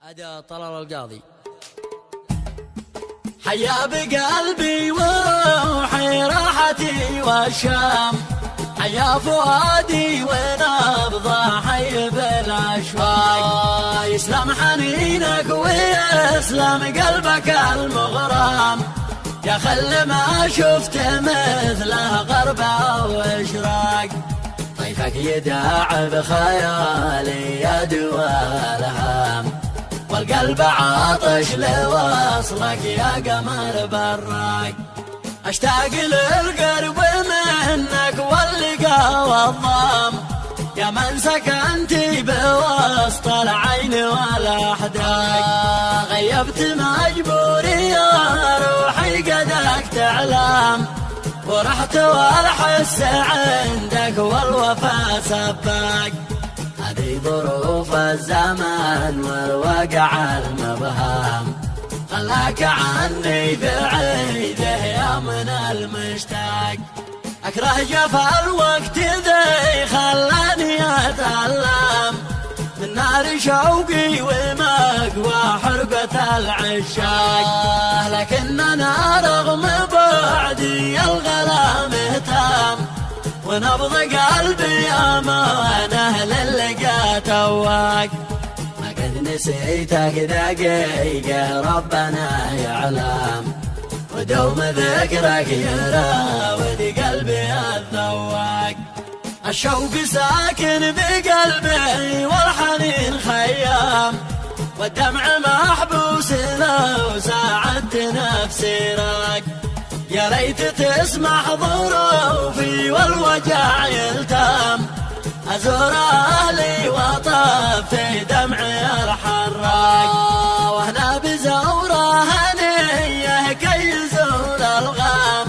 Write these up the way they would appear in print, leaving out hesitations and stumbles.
أدى طلال القاضي. حيا بقلبي وروحي راحتي والشام، حيا فؤادي ونبض حي بالأشواق، يسلم حنينك ويسلم قلبك المغرام، يا خل ما شفت مثله غرب أو إشراق، طيفك يداعب خيالي يدوى الهام، والقلب عاطش لوصلك يا قمر براق، اشتاق للقرب منك واللقا والضام، يا من سكنتي بوسط العين والاحداق، غيبت مجبوري يا روحي قدك تعلم، ورحت والحس عندك والوفا سباق، هذه ظروف الزمان والوقع المبهام، خلاك عني بعيده يا من المشتاق، اكره جفا الوقت ذي خلاني اتألم، من نار شوقي ومقوى حرقة العشاق، لكننا رغم بعدي الغلا مهتم، ونبض قلبي امانه للقا تواق، ما قد نسيتك دقيقه ربنا يعلم، ودوم ذكرك يراود قلبي الذواق، الشوق ساكن بقلبي والحنين خيام، والدمع محبوس لو ساعدت نفسي راق، يا ليت تسمح ظروفي والوجع يلتام، أزور أهلي وطفي دمعي الحراق، وهنا بزوره هنيه كي يزول الغام،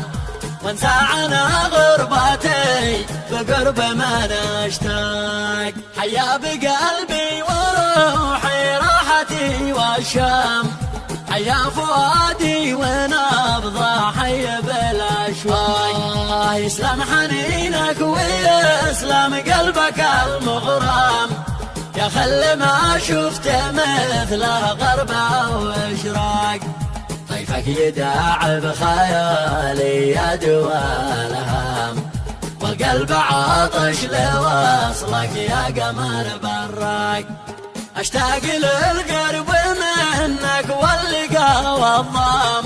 وانسى عنا غربتي بقرب ما نشتاق، حيا بقلبي وروحي راحتي والشام، حيا فؤادي ونبض حي بالأشواق، يسلم حنينك ويسلم قلبك المغرام، يا خل ما شفت مثله غرب أو إشراق، طيفك يداعب خيالي يدوى الهام، والقلب عاطش لوصلك يا قمر براق، اشتاق للقرب منك واللقا والضام،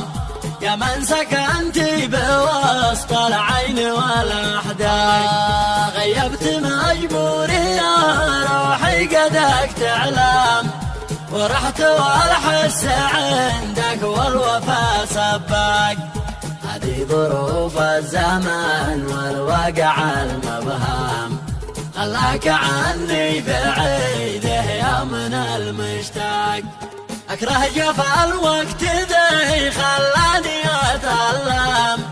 يا من سكنتي بوسط العين والاحداق، غيبت مجبوري يا روحي قدك تعلم، ورحت والحس عندك والوفا سباق، هذه ظروف الزمان والوقع المبهام، خلاك عني بعيده يا من المشتاق، اكره جفا الوقت ذي خلاني اتألم،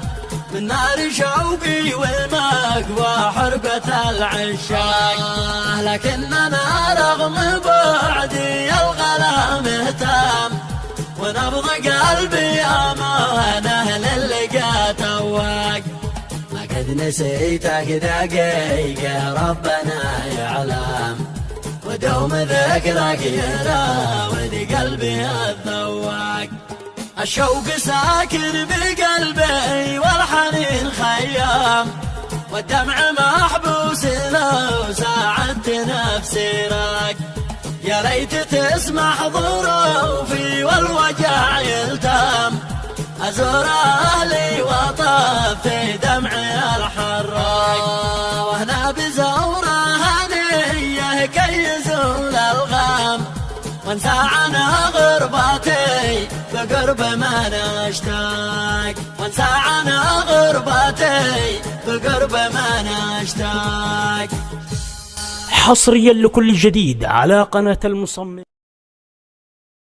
من نار شوقي والمقوى حرقة العشاق، لكننا رغم بعدي الغلا مهتم، ونبض قلبي امانه للقا تواق، ما قد نسيتك دقيقه ربنا يعلم، ودوم ذكرك يراود قلبي الذواق، الشوق ساكن بقلبي والحنين خيام، والدمع محبوس لو ساعدت نفسي راق، يا ليت تسمح ظروفي والوجع يلتام، أزور أهلي وطفي دمعي الحراق، وهنا بزوره هنيه كي يزول الغام، وانسى عنها غربتي بقرب ما نشتاق، وانسى عنها غربتي بقرب ما نشتاق. حصريا لكل جديد على قناة المصمم.